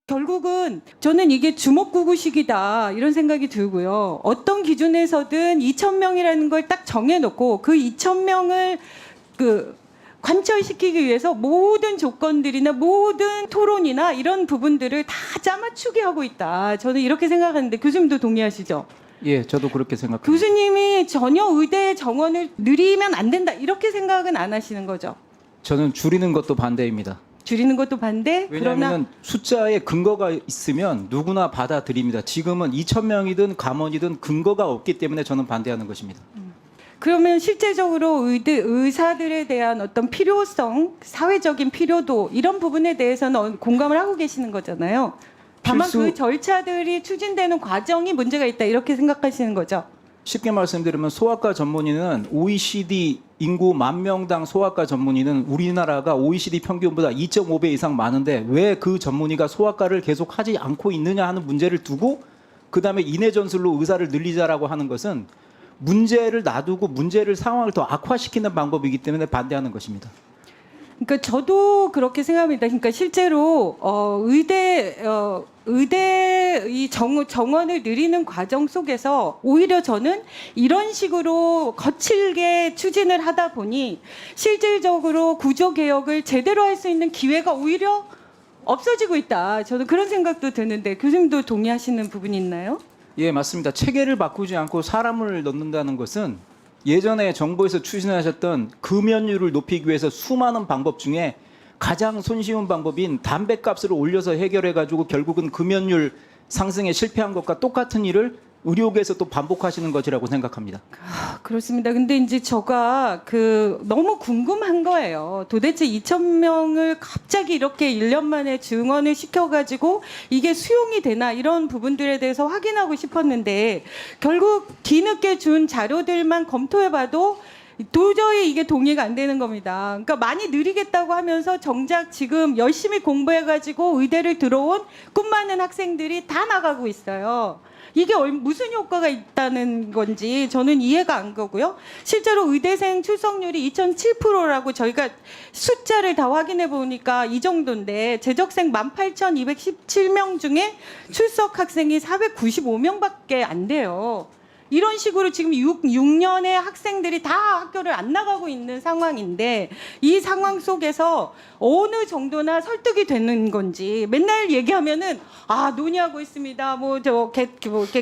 결국은 저는 이게 주먹구구식이다 이런 생각이 들고요. 어떤 기준에서든 2,000명이라는 걸 딱 정해놓고 그 2,000명을 관철시키기 위해서 모든 조건들이나 모든 토론이나 이런 부분들을 다 짜맞추게 하고 있다. 저는 이렇게 생각하는데 교수님도 동의하시죠? 예, 저도 그렇게 생각합니다. 교수님이 전혀 의대 정원을 늘리면 안 된다 이렇게 생각은 안 하시는 거죠? 저는 줄이는 것도 반대입니다. 줄이는 것도 반대? 왜냐하면 숫자에 근거가 있으면 누구나 받아들입니다. 지금은 2,000명이든 감원이든 근거가 없기 때문에 저는 반대하는 것입니다. 그러면 실제적으로 의사들에 대한 어떤 필요성, 사회적인 필요도 이런 부분에 대해서는 공감을 하고 계시는 거잖아요. 다만 그 절차들이 추진되는 과정이 문제가 있다 이렇게 생각하시는 거죠. 쉽게 말씀드리면 소아과 전문의는 OECD 인구 10,000명당 소아과 전문의는 우리나라가 OECD 평균보다 2.5배 이상 많은데 왜 그 전문의가 소아과를 계속 하지 않고 있느냐 하는 문제를 두고 그다음에 인해 전술로 의사를 늘리자라고 하는 것은 문제를 놔두고 문제를 상황을 더 악화시키는 방법이기 때문에 반대하는 것입니다. 그러니까 저도 그렇게 생각합니다. 그러니까 실제로 의대 이 정원을 늘리는 과정 속에서 오히려 저는 이런 식으로 거칠게 추진을 하다 보니 실질적으로 구조 개혁을 제대로 할 수 있는 기회가 오히려 없어지고 있다. 저는 그런 생각도 드는데 교수님도 동의하시는 부분이 있나요? 예, 맞습니다. 체계를 바꾸지 않고 사람을 넣는다는 것은 예전에 정부에서 추진하셨던 금연율을 높이기 위해서 수많은 방법 중에 가장 손쉬운 방법인 담배값을 올려서 해결해가지고 결국은 금연율 상승에 실패한 것과 똑같은 일을 의료계에서 또 반복하시는 것이라고 생각합니다. 그렇습니다. 근데 이제 제가 너무 궁금한 거예요. 도대체 2,000명을 갑자기 이렇게 1년 만에 증원을 시켜가지고 이게 수용이 되나 이런 부분들에 대해서 확인하고 싶었는데 결국 뒤늦게 준 자료들만 검토해봐도 도저히 이게 동의가 안 되는 겁니다. 그러니까 많이 느리겠다고 하면서 정작 지금 열심히 공부해가지고 의대를 들어온 꿈 많은 학생들이 다 나가고 있어요. 이게 무슨 효과가 있다는 건지 저는 이해가 안 가고요. 실제로 의대생 출석률이 2.7%라고 저희가 숫자를 다 확인해 보니까 이 정도인데 재적생 18,217명 중에 출석 학생이 495명밖에 안 돼요. 이런 식으로 지금 6년의 학생들이 다 학교를 안 나가고 있는 상황인데 이 상황 속에서 어느 정도나 설득이 되는 건지 맨날 얘기하면은 논의하고 있습니다.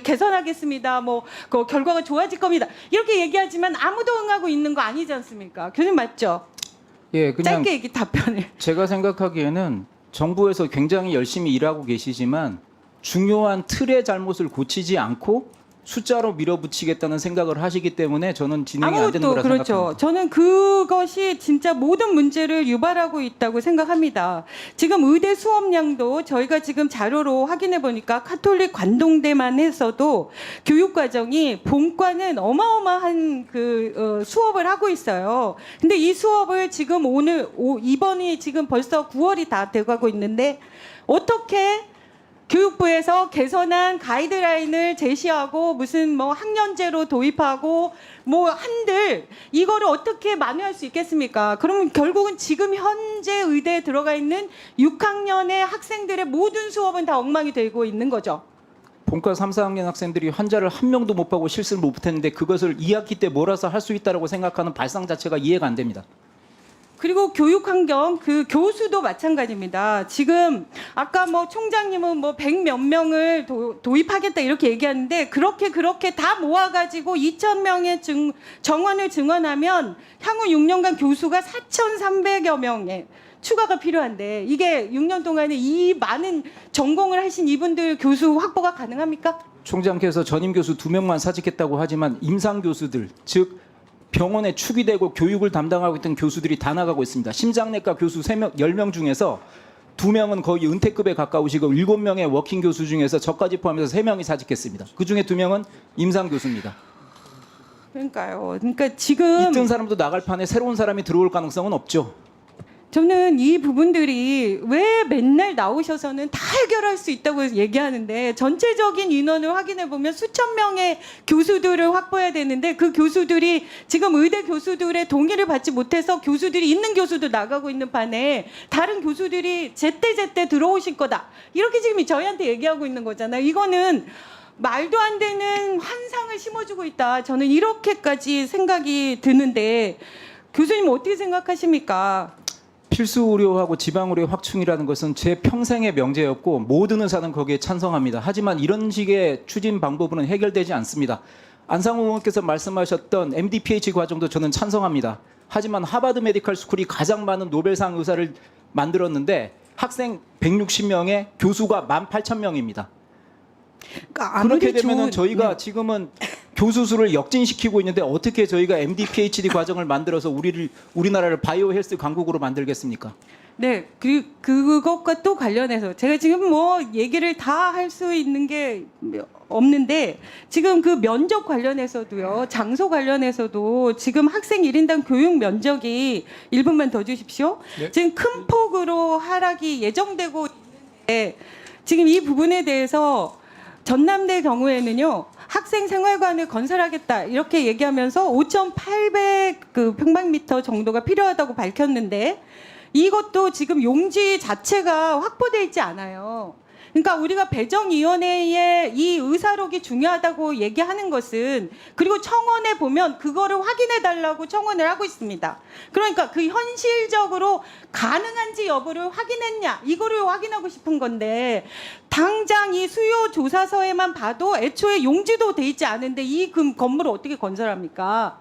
개선하겠습니다. 그 결과가 좋아질 겁니다. 이렇게 얘기하지만 아무도 응하고 있는 거 아니지 않습니까? 교수님 맞죠? 예, 그냥 짧게 답변을. 제가 생각하기에는 정부에서 굉장히 열심히 일하고 계시지만 중요한 틀의 잘못을 고치지 않고 숫자로 밀어붙이겠다는 생각을 하시기 때문에 저는 진행이 안 되는 거라 그렇죠. 생각합니다. 저는 그것이 진짜 모든 문제를 유발하고 있다고 생각합니다. 지금 의대 수업량도 저희가 지금 자료로 확인해 보니까 카톨릭 관동대만 해서도 교육 과정이 본과는 어마어마한 수업을 하고 있어요. 근데 이 수업을 지금 이번이 지금 벌써 9월이 다 돼가고 있는데 어떻게 교육부에서 개선한 가이드라인을 제시하고 무슨 학년제로 도입하고 한들 이거를 어떻게 만회할 수 있겠습니까? 그러면 결국은 지금 현재 의대에 들어가 있는 6학년의 학생들의 모든 수업은 다 엉망이 되고 있는 거죠. 본과 3, 4학년 학생들이 환자를 한 명도 못 보고 실습을 못 했는데 그것을 2학기 때 몰아서 할 수 있다고 생각하는 발상 자체가 이해가 안 됩니다. 그리고 교육 환경, 교수도 마찬가지입니다. 지금 아까 총장님은 100몇 명을 도입하겠다 이렇게 얘기하는데 그렇게 다 모아가지고 2,000명의 정원을 증원하면 향후 6년간 교수가 4,300여 명의 추가가 필요한데 이게 6년 동안에 이 많은 전공을 하신 이분들 교수 확보가 가능합니까? 총장께서 전임 교수 2명만 사직했다고 하지만 임상 교수들, 즉 병원에 축이 되고 교육을 담당하고 있던 교수들이 다 나가고 있습니다. 심장내과 교수 10명 중에서 2명은 거의 은퇴급에 가까우시고 7명의 워킹 교수 중에서 저까지 포함해서 3명이 사직했습니다. 그중에 2명은 임상 교수입니다. 그러니까요. 그러니까 지금 있던 사람도 나갈 판에 새로운 사람이 들어올 가능성은 없죠. 저는 이 부분들이 왜 맨날 나오셔서는 다 해결할 수 있다고 얘기하는데 전체적인 인원을 확인해 보면 수천 명의 교수들을 확보해야 되는데 그 교수들이 지금 의대 교수들의 동의를 받지 못해서 교수들이 있는 교수도 나가고 있는 판에 다른 교수들이 제때 들어오실 거다. 이렇게 지금 저희한테 얘기하고 있는 거잖아요. 이거는 말도 안 되는 환상을 심어주고 있다. 저는 이렇게까지 생각이 드는데 교수님 어떻게 생각하십니까? 필수 의료하고 지방 의료 확충이라는 것은 제 평생의 명제였고 모든 의사는 거기에 찬성합니다. 하지만 이런 식의 추진 방법으로는 해결되지 않습니다. 안상호 의원께서 말씀하셨던 MD-PhD 과정도 저는 찬성합니다. 하지만 하버드 메디컬 스쿨이 가장 많은 노벨상 의사를 만들었는데 학생 160명에 교수가 18,000명입니다. 그러니까 그렇게 되면 좋은- 저희가 네. 지금은 교수 수를 역진시키고 있는데 어떻게 저희가 MD, PhD 과정을 만들어서 우리나라를 바이오 헬스 강국으로 만들겠습니까? 네, 그것과 또 관련해서 제가 지금 뭐 얘기를 다 할 수 있는 게 없는데 지금 그 면접 관련해서도요, 장소 관련해서도 지금 학생 1인당 교육 면적이 1분만 더 주십시오. 네. 지금 큰 폭으로 하락이 예정되고 있는데 지금 이 부분에 대해서 전남대 경우에는요. 학생 생활관을 건설하겠다 이렇게 얘기하면서 5,800 평방미터 정도가 필요하다고 밝혔는데 이것도 지금 용지 자체가 확보되어 있지 않아요. 그러니까 우리가 배정위원회에 이 의사록이 중요하다고 얘기하는 것은 그리고 청원에 보면 그거를 확인해 달라고 청원을 하고 있습니다. 그러니까 그 현실적으로 가능한지 여부를 확인했냐 이거를 확인하고 싶은 건데 당장 이 수요 조사서에만 봐도 애초에 용지도 돼 있지 않은데 이 건물을 어떻게 건설합니까?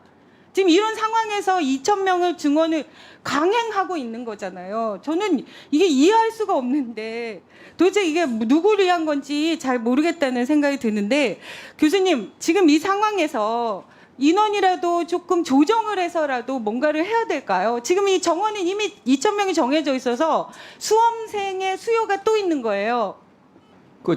지금 이런 상황에서 2,000명을 증원을 강행하고 있는 거잖아요. 저는 이게 이해할 수가 없는데 도대체 이게 누구를 위한 건지 잘 모르겠다는 생각이 드는데 교수님 지금 이 상황에서 인원이라도 조금 조정을 해서라도 뭔가를 해야 될까요? 지금 이 정원은 이미 2,000명이 정해져 있어서 수험생의 수요가 또 있는 거예요.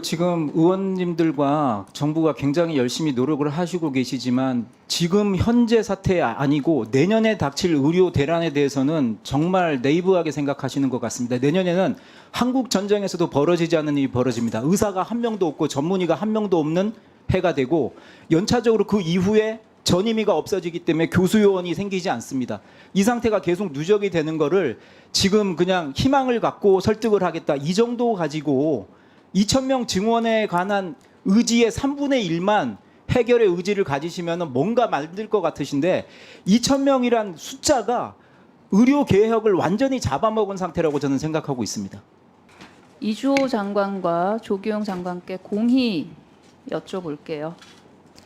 지금 의원님들과 정부가 굉장히 열심히 노력을 하시고 계시지만 지금 현재 사태 아니고 내년에 닥칠 의료 대란에 대해서는 정말 네이브하게 생각하시는 것 같습니다. 내년에는 한국 전쟁에서도 벌어지지 않는 일이 벌어집니다. 의사가 한 명도 없고 전문의가 한 명도 없는 해가 되고 연차적으로 그 이후에 전임의가 없어지기 때문에 교수요원이 생기지 않습니다. 이 상태가 계속 누적이 되는 거를 지금 그냥 희망을 갖고 설득을 하겠다 이 정도 가지고 2,000명 증원에 관한 의지의 3분의 1만 해결의 의지를 가지시면 뭔가 만들 것 같으신데 2,000명이란 숫자가 의료 개혁을 완전히 잡아먹은 상태라고 저는 생각하고 있습니다. 이주호 장관과 조규영 장관께 공히 여쭤볼게요.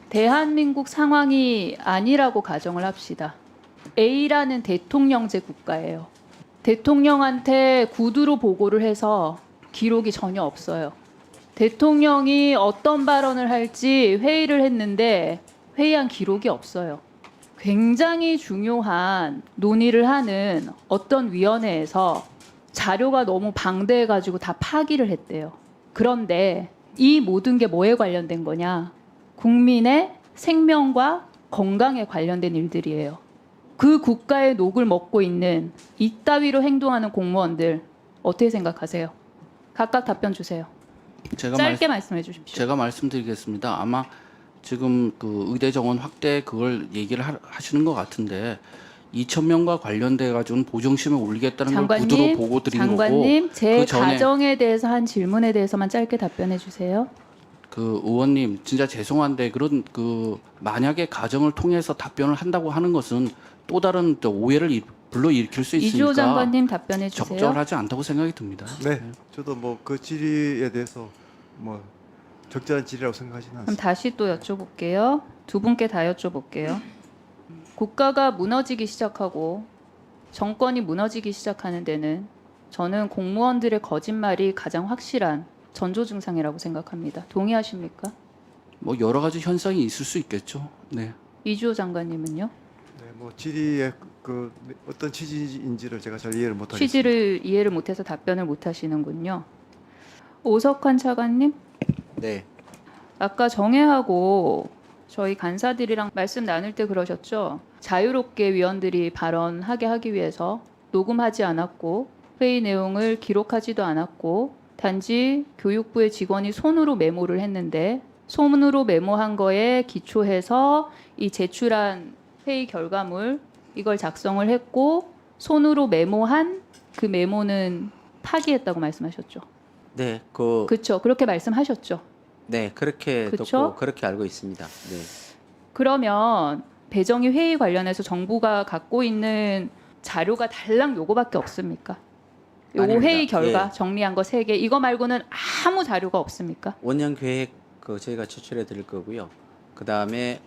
대한민국 상황이 아니라고 가정을 합시다. A라는 대통령제 국가예요. 대통령한테 구두로 보고를 해서 기록이 전혀 없어요. 대통령이 어떤 발언을 할지 회의를 했는데 회의한 기록이 없어요. 굉장히 중요한 논의를 하는 어떤 위원회에서 자료가 너무 방대해가지고 다 파기를 했대요. 그런데 이 모든 게 뭐에 관련된 거냐? 국민의 생명과 건강에 관련된 일들이에요. 그 국가의 녹을 먹고 있는 이따위로 행동하는 공무원들 어떻게 생각하세요? 각각 답변 주세요. 짧게 말씀해 주십시오. 제가 말씀드리겠습니다. 아마 지금 그 의대 정원 확대 그걸 얘기를 하시는 것 같은데 2,000명과 관련돼 가지고는 보정심을 올리겠다는 걸 구두로 보고 드린 장관님, 거고 제 그 전에 가정에 대해서 한 질문에 대해서만 짧게 답변해 주세요. 그 의원님 진짜 죄송한데 그런 그 만약에 가정을 통해서 답변을 한다고 하는 것은 또 다른 또 오해를 불러일으킬 수 이주호 있으니까 장관님 답변해 주세요. 적절하지 않다고 생각이 듭니다. 네, 저도 뭐 그 질의에 대해서 뭐 적절한 질의라고 생각하지는 그럼 않습니다. 다시 또 여쭤볼게요. 두 분께 다 여쭤볼게요. 국가가 무너지기 시작하고 정권이 무너지기 시작하는 데는 저는 공무원들의 거짓말이 가장 확실한 전조 증상이라고 생각합니다. 동의하십니까? 뭐 여러 가지 현상이 있을 수 있겠죠. 네. 이주호 장관님은요? 네, 뭐 질의의 그 어떤 취지인지를 제가 잘 이해를 못하겠습니다. 취지를 이해를 못해서 답변을 못하시는군요. 오석환 차관님, 네, 아까 정혜하고 저희 간사들이랑 말씀 나눌 때 그러셨죠. 자유롭게 위원들이 발언하게 하기 위해서 녹음하지 않았고 회의 내용을 기록하지도 않았고 단지 교육부의 직원이 손으로 메모를 했는데 손으로 메모한 거에 기초해서 이 제출한 회의 결과물 이걸 작성을 했고 손으로 메모한 그 메모는 파기했다고 말씀하셨죠. 네, 그렇죠. 그렇게 말씀하셨죠. 네, 그렇게 그쵸? 듣고 그렇게 알고 있습니다. 네. 그러면 배정희 회의 관련해서 정부가 갖고 있는 자료가 달랑 요거밖에 없습니까? 요거 아닙니다. 회의 결과 예. 정리한 거 3개 이거 말고는 아무 자료가 없습니까? 원년 계획 저희가 제출해 드릴 거고요. 그다음에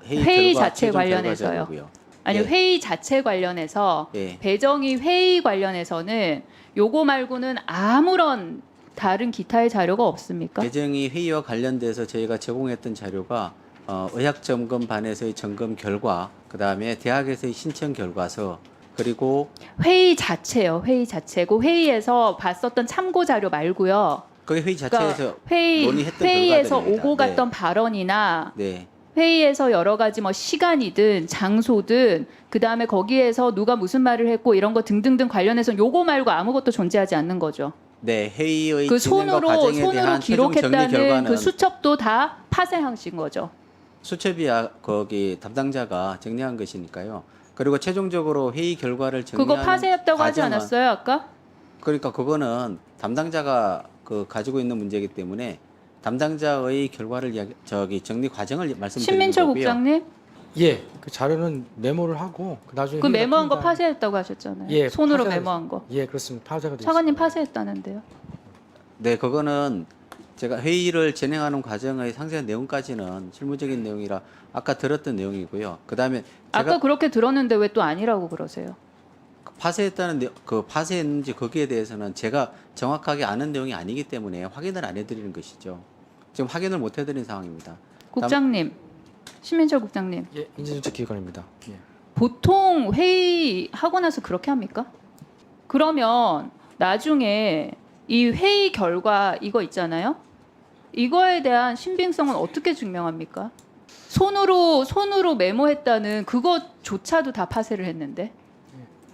회의 결과, 자체 최종 결과 관련해서요. 자료고요. 아니 예. 회의 자체 관련해서 예. 배정희 회의 관련해서는 요거 말고는 아무런 다른 기타의 자료가 없습니까? 배정희 회의와 관련돼서 저희가 제공했던 자료가 의학점검반에서의 점검 결과, 그다음에 대학에서의 신청 결과서, 그리고 회의 자체요. 회의 자체. 그 회의에서 봤었던 참고 자료 말고요. 그 회의 자체에서 회의, 논의했던 회의에서 결과들입니다. 오고 갔던 발언이나 네. 회의에서 여러 가지 뭐 시간이든 장소든 그다음에 거기에서 누가 무슨 말을 했고 이런 거 등등등 관련해서 요거 말고 아무것도 존재하지 않는 거죠. 네, 회의의 그 진행과 손으로 과정에 대한 최종 정리 기록했다는 결과는 그 수첩도 다 파쇄하신 거죠. 수첩이 거기 담당자가 정리한 것이니까요. 그리고 최종적으로 회의 결과를 정리하는 그거 파쇄했다고 하지 과정은- 않았어요, 아까? 그러니까 그거는 담당자가 가지고 있는 문제이기 때문에 담당자의 결과를 정리 과정을 말씀드리는 신민철 거고요. 국장님, 예, 그 자료는 메모를 하고 나중에 그 회의가 메모한 거 끝난 다음에- 파쇄했다고 하셨잖아요. 예, 손으로 파쇄가 메모한 거. 예, 그렇습니다. 파쇄가 되어 차관님 있습니다. 파쇄했다는데요. 네, 그거는 제가 회의를 진행하는 과정의 상세한 내용까지는 실무적인 내용이라 아까 들었던 내용이고요. 그다음에 아까 제가 그렇게 들었는데 왜 또 아니라고 그러세요? 파쇄했다는 파쇄했는지 거기에 대해서는 제가 정확하게 아는 내용이 아니기 때문에 확인을 안 해드리는 것이죠. 지금 확인을 못 해드린 상황입니다. 국장님, 신민철 국장님, 예, 인재정책기관입니다. 예. 보통 회의 하고 나서 그렇게 합니까? 그러면 나중에 이 회의 결과 이거 있잖아요. 이거에 대한 신빙성은 어떻게 증명합니까? 손으로 메모했다는 그것조차도 다 파쇄를 했는데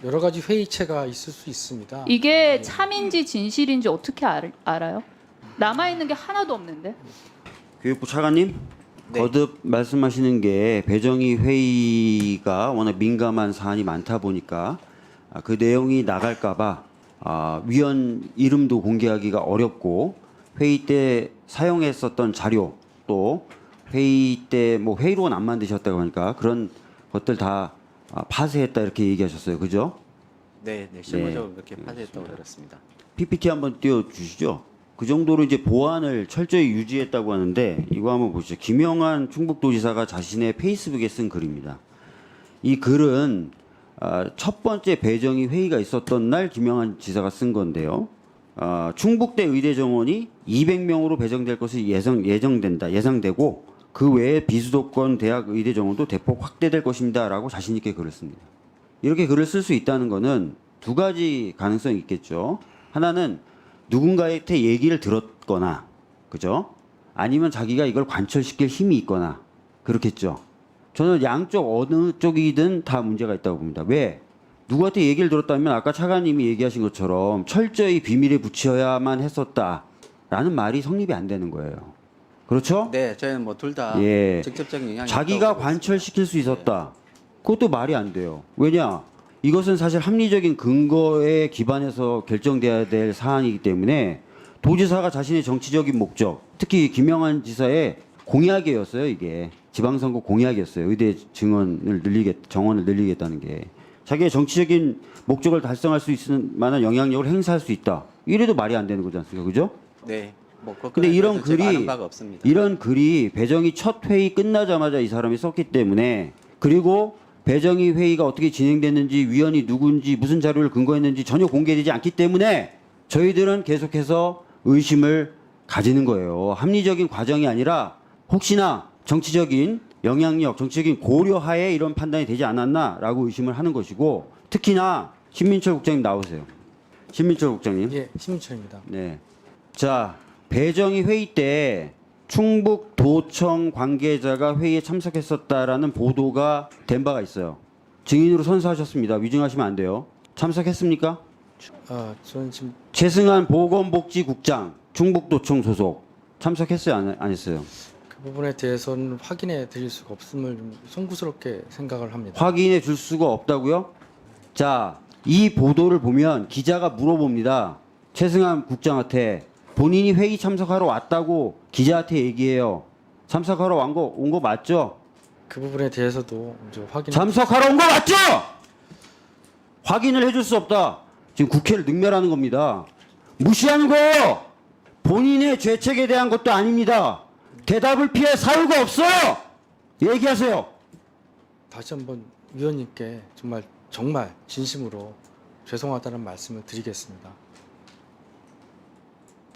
여러 가지 회의체가 있을 수 있습니다. 이게 참인지 진실인지 어떻게 알아요? 남아 있는 게 하나도 없는데. 교육부 차관님, 네. 거듭 말씀하시는 게 배정희 회의가 워낙 민감한 사안이 많다 보니까 그 내용이 나갈까봐 위원 이름도 공개하기가 어렵고 회의 때 사용했었던 자료 또 회의 때 뭐 회의록은 안 만드셨다고 하니까 그런 것들 다 파쇄했다 이렇게 얘기하셨어요, 그죠? 네, 실무적으로 그렇게 파쇄했다고 들었습니다. PPT 한번 띄워주시죠. 그 정도로 이제 보안을 철저히 유지했다고 하는데 이거 한번 보시죠. 김영환 충북도지사가 자신의 페이스북에 쓴 글입니다. 이 글은 첫 번째 배정희 회의가 있었던 날 김영환 지사가 쓴 건데요. 충북대 의대 정원이 200명으로 배정될 것이 예상되고 그 외에 비수도권 대학 의대 정원도 대폭 확대될 것입니다라고 자신 있게 글을 씁니다. 이렇게 글을 쓸 수 있다는 것은 두 가지 가능성이 있겠죠. 하나는 누군가한테 얘기를 들었거나, 그죠? 아니면 자기가 이걸 관철시킬 힘이 있거나, 그렇겠죠. 저는 양쪽 어느 쪽이든 다 문제가 있다고 봅니다. 왜? 누구한테 얘기를 들었다면 아까 차관님이 얘기하신 것처럼 철저히 비밀에 붙여야만 했었다라는 말이 성립이 안 되는 거예요. 그렇죠? 네, 저희는 뭐 둘 다 예. 직접적인 영향이 자기가 있다고 보고 관철시킬 수 있었다. 그것도 말이 안 돼요. 왜냐? 이것은 사실 합리적인 근거에 기반해서 결정돼야 될 사안이기 때문에 도지사가 자신의 정치적인 목적, 특히 김영환 지사의 공약이었어요. 이게 지방선거 공약이었어요. 의대 정원을 늘리겠다는 게 자기의 정치적인 목적을 달성할 수 있을 만한 영향력을 행사할 수 있다. 이래도 말이 안 되는 거지 않습니까? 그죠? 네. 뭐 근데 이런 제가 아는 글이 바가 없습니다. 이런 글이 배정희 첫 회의 끝나자마자 이 사람이 썼기 때문에 그리고 배정희 회의가 어떻게 진행됐는지 위원이 누군지 무슨 자료를 근거했는지 전혀 공개되지 않기 때문에 저희들은 계속해서 의심을 가지는 거예요. 합리적인 과정이 아니라 혹시나 정치적인 영향력, 정치적인 고려하에 이런 판단이 되지 않았나라고 의심을 하는 것이고 특히나 신민철 국장님 나오세요. 신민철 국장님. 예, 신민철입니다. 네. 자, 배정희 회의 때 충북도청 관계자가 회의에 참석했었다라는 보도가 된 바가 있어요. 증인으로 선서하셨습니다. 위증하시면 안 돼요. 참석했습니까? 저는 지금 최승한 보건복지국장 충북도청 소속 참석했어요? 안 했어요? 그 부분에 대해서는 확인해 드릴 수가 없음을 좀 송구스럽게 생각을 합니다. 확인해 줄 수가 없다고요? 자, 이 보도를 보면 기자가 물어봅니다. 최승한 국장한테 본인이 회의 참석하러 왔다고 기자한테 얘기해요. 참석하러 온 거 맞죠? 그 부분에 대해서도 이제 확인. 참석하러 온 거 맞죠? 확인을 해줄 수 없다. 지금 국회를 능멸하는 겁니다. 무시하는 거예요. 본인의 죄책에 대한 것도 아닙니다. 대답을 피할 사유가 없어요. 얘기하세요. 다시 한번 위원님께 정말 진심으로 죄송하다는 말씀을 드리겠습니다.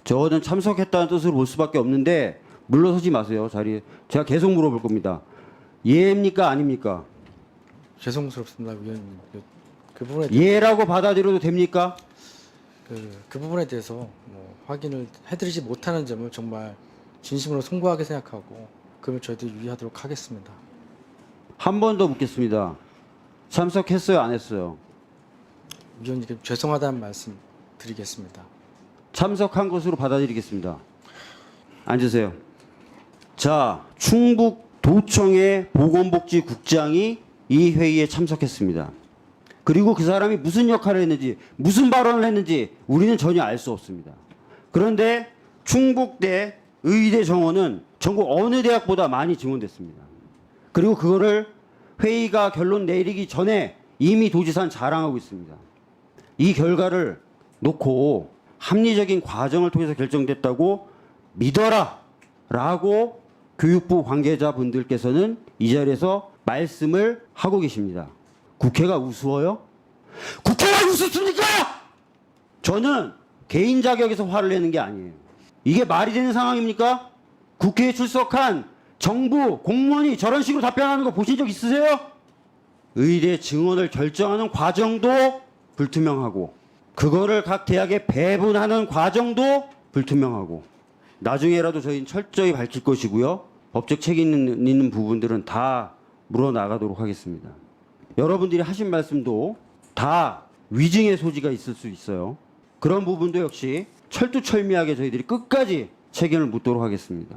저는 참석했다는 뜻으로 볼 수밖에 없는데 물러서지 마세요. 자리에. 제가 계속 물어볼 겁니다. 예입니까 아닙니까? 죄송스럽습니다, 위원님. 그 부분에 대해서, 예라고 받아들여도 됩니까? 그 부분에 대해서 뭐 확인을 해드리지 못하는 점을 정말 진심으로 송구하게 생각하고 그걸 저희도 유의하도록 하겠습니다. 한 번 더 묻겠습니다. 참석했어요 안 했어요? 위원님께 죄송하다는 말씀 드리겠습니다. 참석한 것으로 받아들이겠습니다. 앉으세요. 자, 충북도청의 보건복지국장이 이 회의에 참석했습니다. 그리고 그 사람이 무슨 역할을 했는지, 무슨 발언을 했는지 우리는 전혀 알 수 없습니다. 그런데 충북대 의대 정원은 전국 어느 대학보다 많이 증원됐습니다. 그리고 그거를 회의가 결론 내리기 전에 이미 도지사는 자랑하고 있습니다. 이 결과를 놓고 합리적인 과정을 통해서 결정됐다고 믿어라 라고 교육부 관계자분들께서는 이 자리에서 말씀을 하고 계십니다. 국회가 우스워요? 국회가 우습습니까? 저는 개인 자격에서 화를 내는 게 아니에요. 이게 말이 되는 상황입니까? 국회에 출석한 정부 공무원이 저런 식으로 답변하는 거 보신 적 있으세요? 의대 증원을 결정하는 과정도 불투명하고 그거를 각 대학에 배분하는 과정도 불투명하고 나중에라도 저희는 철저히 밝힐 것이고요. 법적 책임 있는 부분들은 다 물어나가도록 하겠습니다. 여러분들이 하신 말씀도 다 위증의 소지가 있을 수 있어요. 그런 부분도 역시 철두철미하게 저희들이 끝까지 책임을 묻도록 하겠습니다.